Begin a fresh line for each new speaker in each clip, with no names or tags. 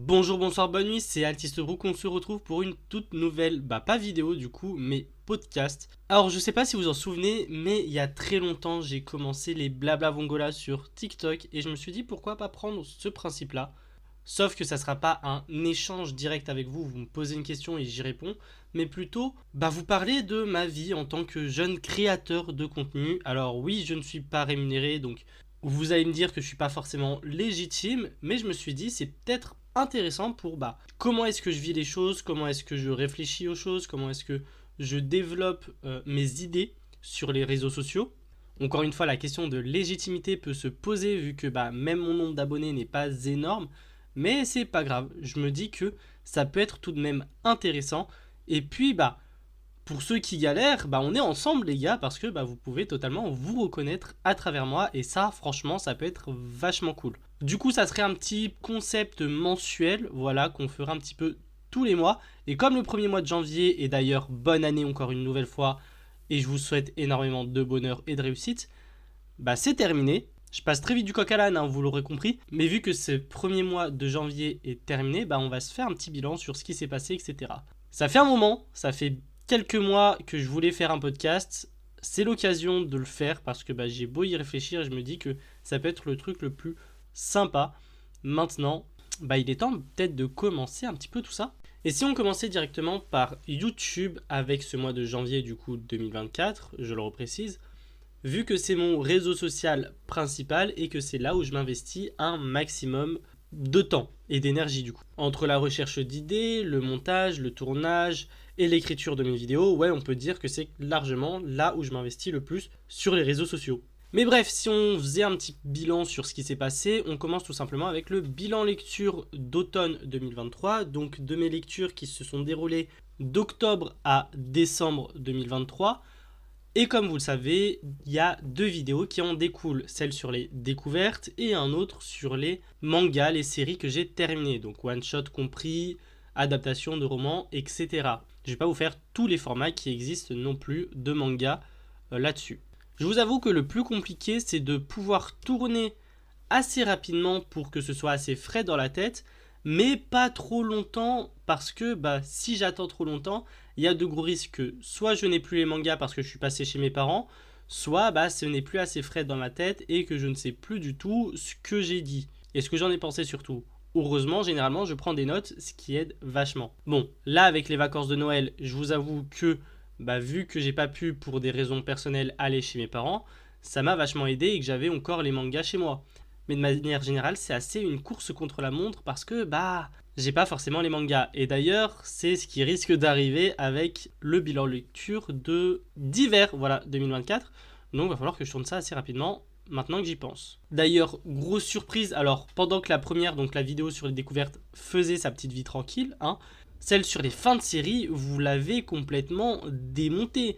Bonjour, bonsoir, bonne nuit, c'est Altistebrook, on se retrouve pour une toute nouvelle, pas vidéo du coup, mais podcast. Alors je sais pas si vous en souvenez, mais il y a très longtemps j'ai commencé les blabla vongola sur TikTok et je me suis dit pourquoi pas prendre ce principe-là. Sauf que ça sera pas un échange direct avec vous, vous me posez une question et j'y réponds, mais plutôt vous parler de ma vie en tant que jeune créateur de contenu. Alors oui, je ne suis pas rémunéré, donc vous allez me dire que je suis pas forcément légitime, mais je me suis dit c'est peut-être intéressant pour comment est-ce que je vis les choses, comment est-ce que je réfléchis aux choses, comment est-ce que je développe mes idées sur les réseaux sociaux. Encore une fois, la question de légitimité peut se poser vu que même mon nombre d'abonnés n'est pas énorme, mais c'est pas grave. Je me dis que ça peut être tout de même intéressant. Et puis pour ceux qui galèrent, on est ensemble les gars parce que vous pouvez totalement vous reconnaître à travers moi et ça franchement ça peut être vachement cool. Du coup ça serait un petit concept mensuel, voilà, qu'on fera un petit peu tous les mois. Et comme le premier mois de janvier, et d'ailleurs bonne année encore une nouvelle fois, et je vous souhaite énormément de bonheur et de réussite, c'est terminé. Je passe très vite du coq à l'âne, vous l'aurez compris. Mais vu que ce premier mois de janvier est terminé, on va se faire un petit bilan sur ce qui s'est passé, etc. Ça fait un moment, ça fait quelques mois que je voulais faire un podcast. C'est l'occasion de le faire parce que j'ai beau y réfléchir et je me dis que ça peut être le truc le plus sympa. Maintenant, il est temps peut-être de commencer un petit peu tout ça. Et si on commençait directement par YouTube avec ce mois de janvier du coup 2024, je le reprécise, vu que c'est mon réseau social principal et que c'est là où je m'investis un maximum de temps et d'énergie du coup. Entre la recherche d'idées, le montage, le tournage et l'écriture de mes vidéos, on peut dire que c'est largement là où je m'investis le plus sur les réseaux sociaux. Mais bref, si on faisait un petit bilan sur ce qui s'est passé, on commence tout simplement avec le bilan lecture d'automne 2023, donc de mes lectures qui se sont déroulées d'octobre à décembre 2023. Et comme vous le savez, il y a deux vidéos qui en découlent, celle sur les découvertes et un autre sur les mangas, les séries que j'ai terminées, donc one shot compris, adaptation de romans, etc. Je vais pas vous faire tous les formats qui existent non plus de manga là-dessus. Je vous avoue que le plus compliqué, c'est de pouvoir tourner assez rapidement pour que ce soit assez frais dans la tête, mais pas trop longtemps parce que si j'attends trop longtemps, il y a de gros risques que soit je n'ai plus les mangas parce que je suis passé chez mes parents, soit ce n'est plus assez frais dans ma tête et que je ne sais plus du tout ce que j'ai dit et ce que j'en ai pensé surtout. Heureusement, généralement, je prends des notes, ce qui aide vachement. Bon, là, avec les vacances de Noël, je vous avoue que, vu que j'ai pas pu, pour des raisons personnelles, aller chez mes parents, ça m'a vachement aidé et que j'avais encore les mangas chez moi. Mais de manière générale, c'est assez une course contre la montre parce que, j'ai pas forcément les mangas. Et d'ailleurs, c'est ce qui risque d'arriver avec le bilan lecture d'hiver, 2024. Donc, il va falloir que je tourne ça assez rapidement maintenant que j'y pense. D'ailleurs, grosse surprise, alors pendant que la première, donc la vidéo sur les découvertes, faisait sa petite vie tranquille, celle sur les fins de série, vous l'avez complètement démontée.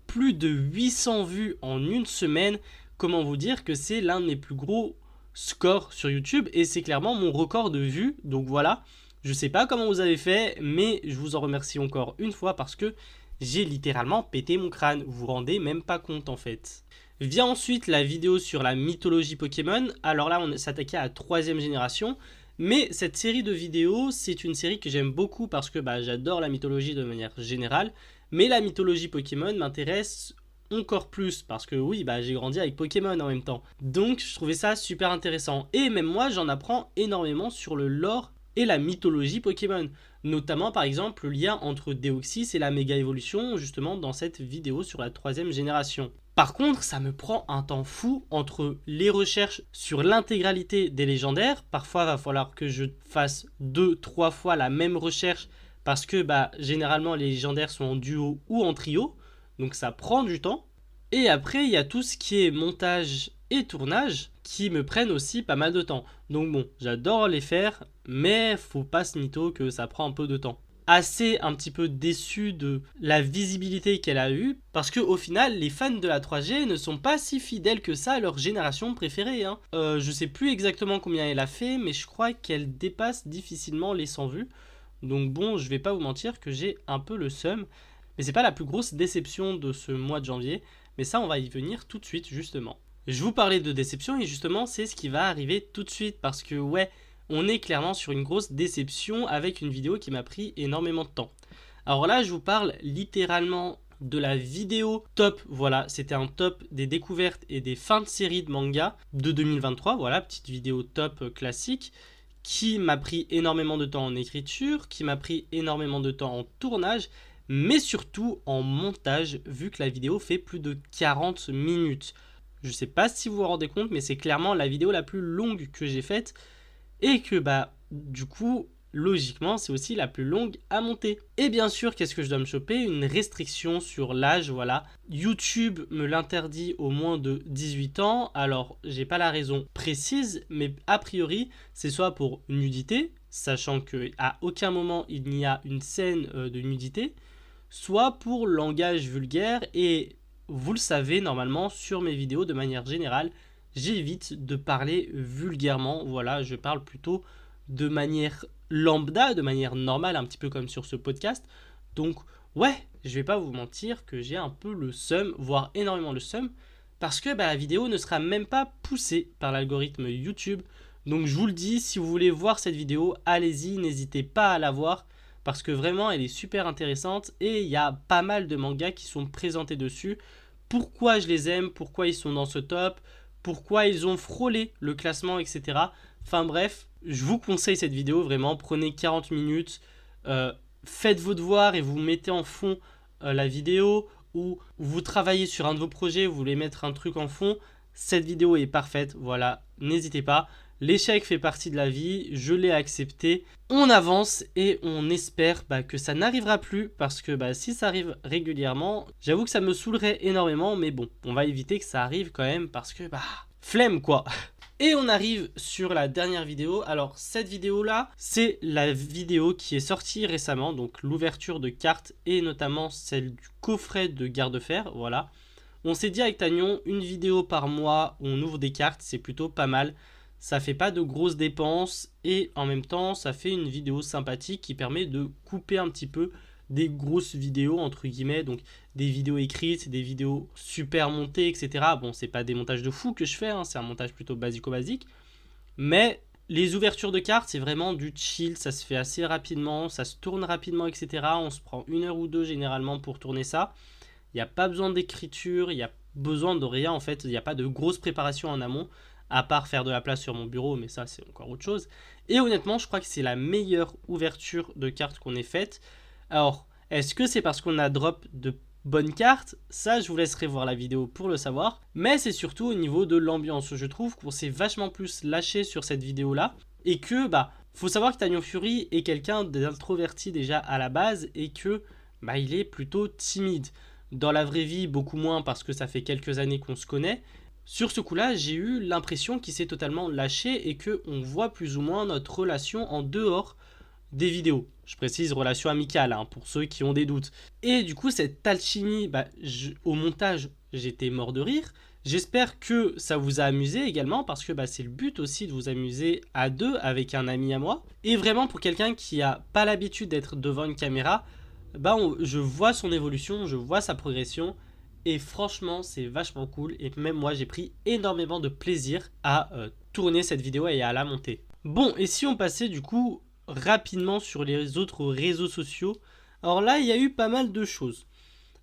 Plus de 800 vues en une semaine. Comment vous dire que c'est l'un de mes plus gros scores sur YouTube et c'est clairement mon record de vues. Donc voilà, je sais pas comment vous avez fait, mais je vous en remercie encore une fois parce que j'ai littéralement pété mon crâne. Vous vous rendez même pas compte en fait. Vient ensuite la vidéo sur la mythologie Pokémon. Alors là, on s'attaquait à la 3e génération. Mais cette série de vidéos, c'est une série que j'aime beaucoup parce que j'adore la mythologie de manière générale. Mais la mythologie Pokémon m'intéresse encore plus parce que oui, j'ai grandi avec Pokémon en même temps. Donc je trouvais ça super intéressant. Et même moi, j'en apprends énormément sur le lore et la mythologie Pokémon. Notamment par exemple le lien entre Deoxys et la méga évolution justement dans cette vidéo sur la 3e génération. Par contre, ça me prend un temps fou entre les recherches sur l'intégralité des légendaires. Parfois, il va falloir que je fasse 2-3 fois la même recherche parce que généralement les légendaires sont en duo ou en trio. Donc ça prend du temps. Et après, il y a tout ce qui est montage et tournage qui me prennent aussi pas mal de temps. Donc bon, j'adore les faire, mais faut pas se mytho que ça prend un peu de temps. Assez un petit peu déçu de la visibilité qu'elle a eue, parce que au final, les fans de la 3G ne sont pas si fidèles que ça à leur génération préférée. Je sais plus exactement combien elle a fait, mais je crois qu'elle dépasse difficilement les 100 vues. Donc bon, je vais pas vous mentir que j'ai un peu le seum, mais c'est pas la plus grosse déception de ce mois de janvier, mais ça on va y venir tout de suite justement. Je vous parlais de déception et justement c'est ce qui va arriver tout de suite parce que on est clairement sur une grosse déception avec une vidéo qui m'a pris énormément de temps. Alors là, je vous parle littéralement de la vidéo top, voilà, c'était un top des découvertes et des fins de série de manga de 2023, voilà, petite vidéo top classique, qui m'a pris énormément de temps en écriture, qui m'a pris énormément de temps en tournage, mais surtout en montage, vu que la vidéo fait plus de 40 minutes. Je sais pas si vous vous rendez compte, mais c'est clairement la vidéo la plus longue que j'ai faite, et que du coup, logiquement, c'est aussi la plus longue à monter. Et bien sûr, qu'est-ce que je dois me choper? Une restriction sur l'âge, voilà. YouTube me l'interdit au moins de 18 ans. Alors, j'ai pas la raison précise, mais a priori, c'est soit pour nudité, sachant qu'à aucun moment il n'y a une scène de nudité, soit pour langage vulgaire. Et vous le savez, normalement, sur mes vidéos, de manière générale, j'évite de parler vulgairement. Voilà, je parle plutôt de manière lambda, de manière normale, un petit peu comme sur ce podcast. Donc, ouais, je vais pas vous mentir que j'ai un peu le seum, voire énormément le seum, parce que la vidéo ne sera même pas poussée par l'algorithme YouTube. Donc, je vous le dis, si vous voulez voir cette vidéo, allez-y, n'hésitez pas à la voir, parce que vraiment, elle est super intéressante et il y a pas mal de mangas qui sont présentés dessus. Pourquoi je les aime, pourquoi ils sont dans ce top, pourquoi ils ont frôlé le classement, etc. Enfin bref, je vous conseille cette vidéo, vraiment, prenez 40 minutes, faites vos devoirs et vous mettez en fond la vidéo, ou vous travaillez sur un de vos projets, vous voulez mettre un truc en fond, cette vidéo est parfaite, voilà, n'hésitez pas. L'échec fait partie de la vie, je l'ai accepté. On avance et on espère que ça n'arrivera plus, parce que si ça arrive régulièrement, j'avoue que ça me saoulerait énormément, mais bon, on va éviter que ça arrive quand même, parce que flemme quoi. Et on arrive sur la dernière vidéo. Alors cette vidéo là, c'est la vidéo qui est sortie récemment, donc l'ouverture de cartes et notamment celle du coffret de garde-fer, voilà. On s'est dit avec Tagnon, une vidéo par mois où on ouvre des cartes, c'est plutôt pas mal. Ça fait pas de grosses dépenses et en même temps ça fait une vidéo sympathique qui permet de couper un petit peu des grosses vidéos entre guillemets, donc des vidéos écrites, des vidéos super montées, etc. Bon, c'est pas des montages de fou que je fais, hein, c'est un montage plutôt basico-basique, mais les ouvertures de cartes, c'est vraiment du chill, ça se fait assez rapidement, ça se tourne rapidement, etc. On se prend 1 heure ou 2 généralement pour tourner ça. Il n'y a pas besoin d'écriture, il n'y a besoin de rien en fait, il n'y a pas de grosse préparation en amont, à part faire de la place sur mon bureau, mais ça c'est encore autre chose. Et honnêtement, je crois que c'est la meilleure ouverture de cartes qu'on ait faite. Alors, est-ce que c'est parce qu'on a drop de bonnes cartes? Ça, je vous laisserai voir la vidéo pour le savoir. Mais c'est surtout au niveau de l'ambiance. Je trouve qu'on s'est vachement plus lâché sur cette vidéo-là. Et que, faut savoir que Tagnon Fury est quelqu'un d'introverti déjà à la base et que, il est plutôt timide. Dans la vraie vie, beaucoup moins parce que ça fait quelques années qu'on se connaît. Sur ce coup-là, j'ai eu l'impression qu'il s'est totalement lâché et qu'on voit plus ou moins notre relation en dehors des vidéos. Je précise relation amicale, hein, pour ceux qui ont des doutes. Et du coup, cette alchimie, au montage, j'étais mort de rire. J'espère que ça vous a amusé également, parce que c'est le but aussi de vous amuser à deux avec un ami à moi. Et vraiment, pour quelqu'un qui n'a pas l'habitude d'être devant une caméra, je vois son évolution, je vois sa progression. Et franchement, c'est vachement cool. Et même moi, j'ai pris énormément de plaisir à tourner cette vidéo et à la monter. Bon, et si on passait du coup rapidement sur les autres réseaux sociaux. Alors là, il y a eu pas mal de choses.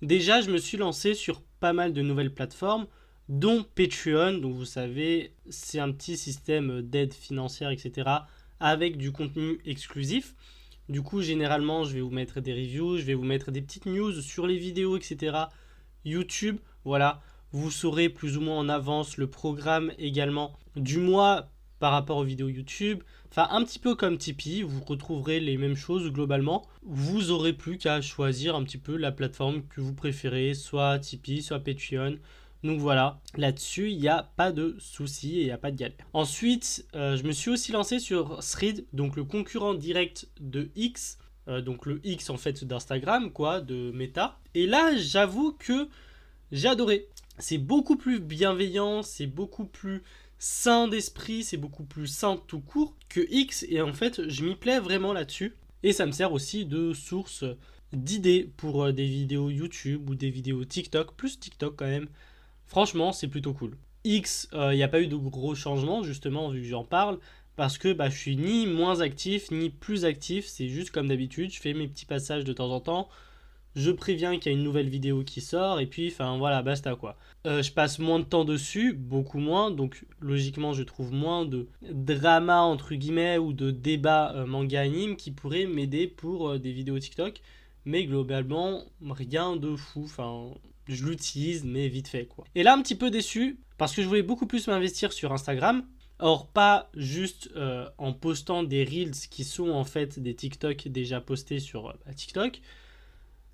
Déjà, je me suis lancé sur pas mal de nouvelles plateformes, dont Patreon. Donc vous savez, c'est un petit système d'aide financière, etc. avec du contenu exclusif. Du coup, généralement, je vais vous mettre des reviews, je vais vous mettre des petites news sur les vidéos, etc. YouTube, voilà. Vous saurez plus ou moins en avance le programme également du mois par rapport aux vidéos YouTube. Enfin, un petit peu comme Tipeee, vous retrouverez les mêmes choses globalement. Vous aurez plus qu'à choisir un petit peu la plateforme que vous préférez, soit Tipeee, soit Patreon. Donc voilà, là-dessus, il n'y a pas de souci et il n'y a pas de galère. Ensuite, je me suis aussi lancé sur Threads, donc le concurrent direct de X, donc le X en fait d'Instagram, quoi, de Meta. Et là, j'avoue que j'ai adoré. C'est beaucoup plus bienveillant, c'est beaucoup plus sain d'esprit, c'est beaucoup plus sain tout court que X. Et en fait, je m'y plais vraiment là-dessus. Et ça me sert aussi de source d'idées pour des vidéos YouTube ou des vidéos TikTok, plus TikTok quand même. Franchement, c'est plutôt cool. X, il n'y a pas eu de gros changements, justement, vu que j'en parle. parce que bah, je suis ni moins actif ni plus actif, c'est juste comme d'habitude, je fais mes petits passages de temps en temps, je préviens qu'il y a une nouvelle vidéo qui sort et puis enfin voilà, basta quoi. Je passe moins de temps dessus, beaucoup moins, donc logiquement je trouve moins de drama entre guillemets ou de débat manga anime qui pourrait m'aider pour des vidéos TikTok, mais globalement rien de fou, enfin je l'utilise mais vite fait quoi. Et là un petit peu déçu parce que je voulais beaucoup plus m'investir sur Instagram. Or, pas juste en postant des Reels qui sont en fait des TikTok déjà postés sur TikTok,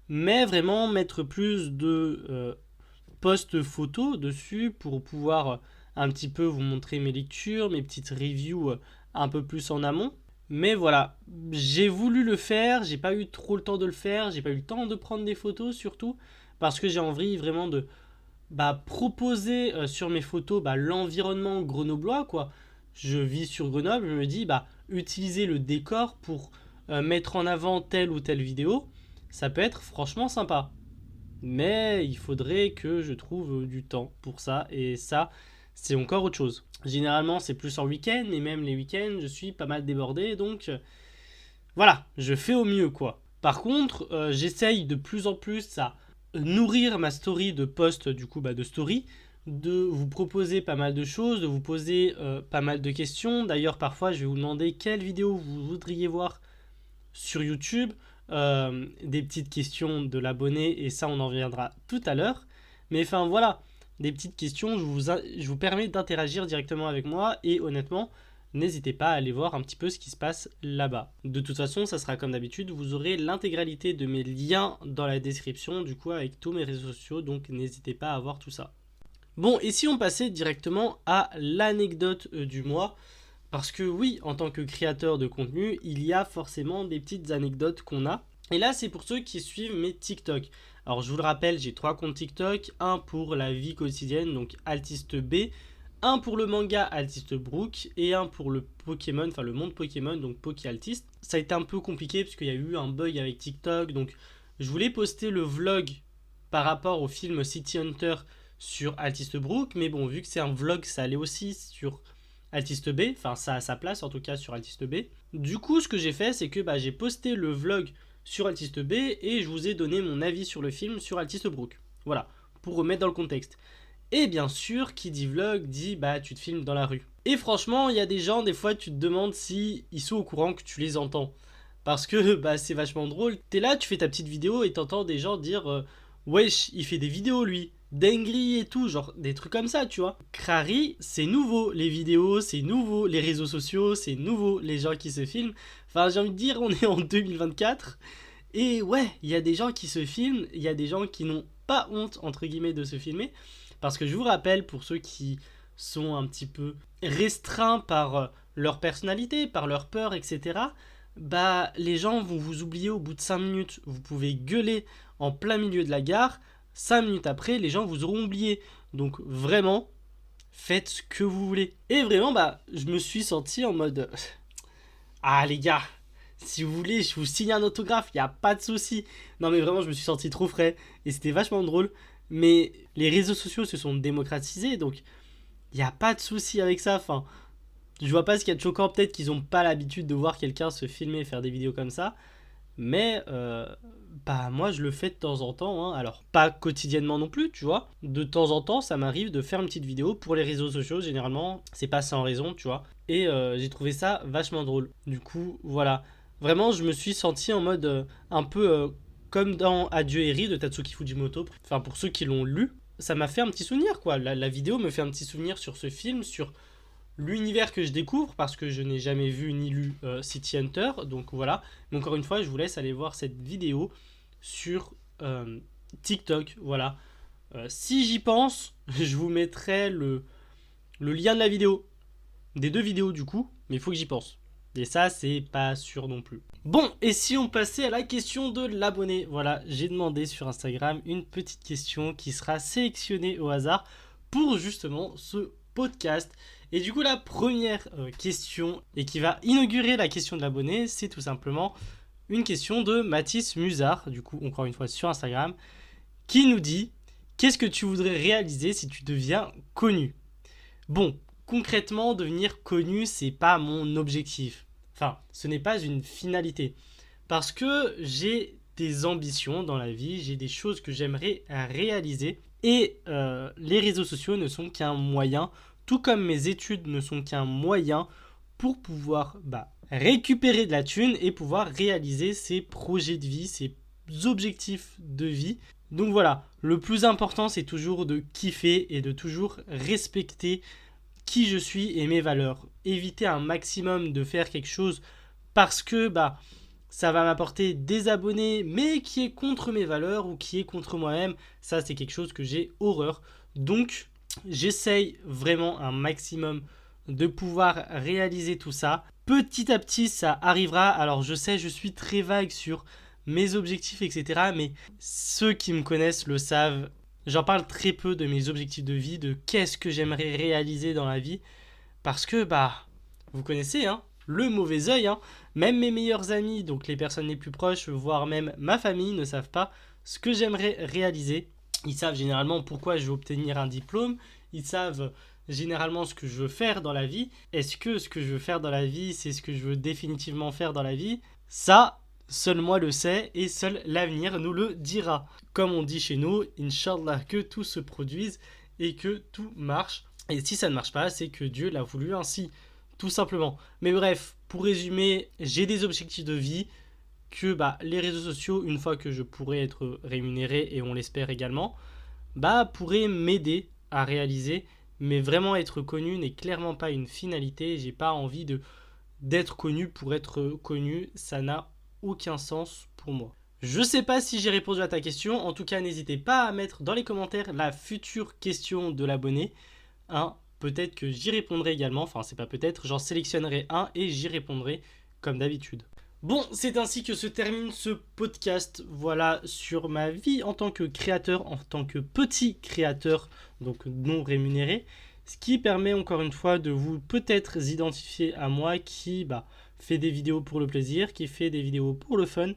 mais vraiment mettre plus de posts photos dessus pour pouvoir un petit peu vous montrer mes lectures, mes petites reviews un peu plus en amont. Mais voilà, j'ai voulu le faire, j'ai pas eu trop le temps de le faire, j'ai pas eu le temps de prendre des photos surtout, parce que j'ai envie vraiment de proposer sur mes photos l'environnement grenoblois quoi. Je vis sur Grenoble, je me dis utiliser le décor pour mettre en avant telle ou telle vidéo, ça peut être franchement sympa. Mais il faudrait que je trouve du temps pour ça, et ça, c'est encore autre chose. Généralement, c'est plus en week-end, et même les week-ends, je suis pas mal débordé, donc voilà, je fais au mieux quoi. Par contre, j'essaye de plus en plus à nourrir ma story de posts du coup de story, de vous proposer pas mal de choses, de vous poser pas mal de questions. D'ailleurs, parfois, je vais vous demander quelle vidéo vous voudriez voir sur YouTube, des petites questions de l'abonné, et ça, on en reviendra tout à l'heure. Mais enfin, voilà, des petites questions, je vous permets d'interagir directement avec moi, et honnêtement, n'hésitez pas à aller voir un petit peu ce qui se passe là-bas. De toute façon, ça sera comme d'habitude, vous aurez l'intégralité de mes liens dans la description, du coup, avec tous mes réseaux sociaux, donc n'hésitez pas à voir tout ça. Bon, et si on passait directement à l'anecdote du mois, parce que oui, en tant que créateur de contenu, il y a forcément des petites anecdotes qu'on a. Et là, c'est pour ceux qui suivent mes TikTok. Alors, je vous le rappelle, j'ai 3 comptes TikTok. Un pour la vie quotidienne, donc Altiste B. Un pour le manga Altiste Brook. Et un pour le Pokémon, enfin le monde Pokémon, donc Pokéaltiste. Ça a été un peu compliqué parce qu'il y a eu un bug avec TikTok. Donc, je voulais poster le vlog par rapport au film City Hunter sur Altiste Brook. Mais bon, vu que c'est un vlog, ça allait aussi sur Altiste B, enfin ça a sa place en tout cas sur Altiste B. Du coup, ce que j'ai fait, c'est que j'ai posté le vlog sur Altiste B et je vous ai donné mon avis sur le film sur Altiste Brook. Voilà, pour remettre dans le contexte. Et bien sûr, qui dit vlog dit tu te filmes dans la rue. Et franchement, il y a des gens, des fois tu te demandes si ils sont au courant que tu les entends. Parce que c'est vachement drôle. T'es là, tu fais ta petite vidéo et t'entends des gens dire wesh, il fait des vidéos lui. Dinguerie et tout, genre des trucs comme ça, tu vois. Crary, c'est nouveau, les vidéos, c'est nouveau, les réseaux sociaux, c'est nouveau, les gens qui se filment. Enfin, j'ai envie de dire, on est en 2024. Et ouais, il y a des gens qui se filment, il y a des gens qui n'ont pas honte, entre guillemets, de se filmer. Parce que je vous rappelle, pour ceux qui sont un petit peu restreints par leur personnalité, par leur peur, etc., les gens vont vous oublier au bout de 5 minutes. Vous pouvez gueuler en plein milieu de la gare. 5 minutes après, les gens vous auront oublié. Donc vraiment, faites ce que vous voulez. Et vraiment, je me suis senti en mode ah les gars, si vous voulez, je vous signe un autographe, il n'y a pas de souci. Non mais vraiment, je me suis senti trop frais. Et c'était vachement drôle. Mais les réseaux sociaux se sont démocratisés, donc il n'y a pas de souci avec ça. Enfin, je vois pas ce qu'il y a de choquant. Peut-être qu'ils n'ont pas l'habitude de voir quelqu'un se filmer et faire des vidéos comme ça. Mais moi je le fais de temps en temps, hein. Alors pas quotidiennement non plus, tu vois. De temps en temps ça m'arrive de faire une petite vidéo pour les réseaux sociaux. Généralement c'est pas sans raison, tu vois. Et j'ai trouvé ça vachement drôle. Du coup voilà, vraiment je me suis senti en mode un peu comme dans Adieu Eri de Tatsuki Fujimoto. Enfin pour ceux qui l'ont lu, ça m'a fait un petit souvenir quoi. La vidéo me fait un petit souvenir sur ce film, sur l'univers que je découvre, parce que je n'ai jamais vu ni lu City Hunter, donc voilà. Mais encore une fois, je vous laisse aller voir cette vidéo sur TikTok, voilà. Si j'y pense, je vous mettrai le lien de la vidéo, des 2 vidéos du coup, mais il faut que j'y pense. Et ça, c'est pas sûr non plus. Bon, et si on passait à la question de l'abonné? Voilà, j'ai demandé sur Instagram une petite question qui sera sélectionnée au hasard pour justement ce podcast. Et du coup, la première question, et qui va inaugurer la question de l'abonné, c'est tout simplement une question de Mathis Musard, du coup, encore une fois sur Instagram, qui nous dit « Qu'est-ce que tu voudrais réaliser si tu deviens connu ?» Bon, concrètement, devenir connu, c'est pas mon objectif. Enfin, ce n'est pas une finalité. Parce que j'ai des ambitions dans la vie, j'ai des choses que j'aimerais réaliser. Et les réseaux sociaux ne sont qu'un moyen, tout comme mes études ne sont qu'un moyen pour pouvoir récupérer de la thune et pouvoir réaliser ses projets de vie, ses objectifs de vie. Donc voilà, le plus important c'est toujours de kiffer et de toujours respecter qui je suis et mes valeurs. Éviter un maximum de faire quelque chose parce que ça va m'apporter des abonnés mais qui est contre mes valeurs ou qui est contre moi-même. Ça c'est quelque chose que j'ai horreur. Donc j'essaye vraiment un maximum de pouvoir réaliser tout ça. Petit à petit ça arrivera. Alors je sais, je suis très vague sur mes objectifs, etc. Mais ceux qui me connaissent le savent. J'en parle très peu de mes objectifs de vie, de qu'est-ce que j'aimerais réaliser dans la vie. Parce que, vous connaissez, hein, le mauvais œil, hein. Même mes meilleurs amis, donc les personnes les plus proches, voire même ma famille, ne savent pas ce que j'aimerais réaliser. Ils savent généralement pourquoi je veux obtenir un diplôme. Ils savent généralement ce que je veux faire dans la vie. Est-ce que ce que je veux faire dans la vie, c'est ce que je veux définitivement faire dans la vie? Ça, seul moi le sais et seul l'avenir nous le dira. Comme on dit chez nous, Inch'Allah, que tout se produise et que tout marche. Et si ça ne marche pas, c'est que Dieu l'a voulu ainsi, tout simplement. Mais bref, pour résumer, j'ai des objectifs de vie que les réseaux sociaux, une fois que je pourrai être rémunéré, et on l'espère également, pourraient m'aider à réaliser. Mais vraiment être connu n'est clairement pas une finalité. J'ai pas envie d'être connu pour être connu. Ça n'a aucun sens pour moi. Je sais pas si j'ai répondu à ta question. En tout cas, n'hésitez pas à mettre dans les commentaires la future question de l'abonné. Peut-être que j'y répondrai également. Enfin, c'est pas peut-être, j'en sélectionnerai un et j'y répondrai comme d'habitude. Bon, c'est ainsi que se termine ce podcast. Voilà, sur ma vie en tant que créateur, en tant que petit créateur, donc non rémunéré. Ce qui permet encore une fois de vous peut-être identifier à moi qui fait des vidéos pour le plaisir, qui fait des vidéos pour le fun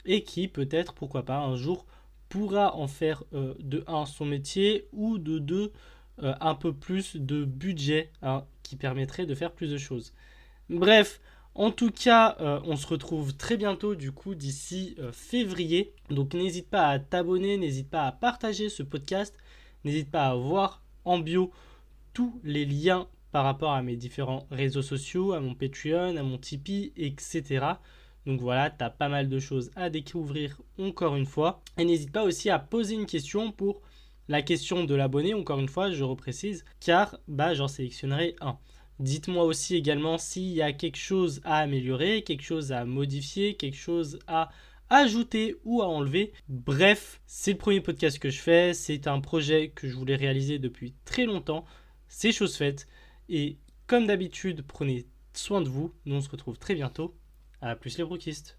et qui peut-être, pourquoi pas, un jour pourra en faire de 1 son métier ou de 2 un peu plus de budget qui permettrait de faire plus de choses. Bref, en tout cas, on se retrouve très bientôt du coup d'ici février. Donc n'hésite pas à t'abonner, n'hésite pas à partager ce podcast, n'hésite pas à voir en bio tous les liens par rapport à mes différents réseaux sociaux, à mon Patreon, à mon Tipeee, etc. Donc voilà, tu as pas mal de choses à découvrir encore une fois. Et n'hésite pas aussi à poser une question pour la question de l'abonné, encore une fois, je reprécise, car j'en sélectionnerai un. Dites-moi aussi également s'il y a quelque chose à améliorer, quelque chose à modifier, quelque chose à ajouter ou à enlever. Bref, c'est le premier podcast que je fais, c'est un projet que je voulais réaliser depuis très longtemps. C'est chose faite et comme d'habitude, prenez soin de vous. Nous on se retrouve très bientôt. À plus les brookistes.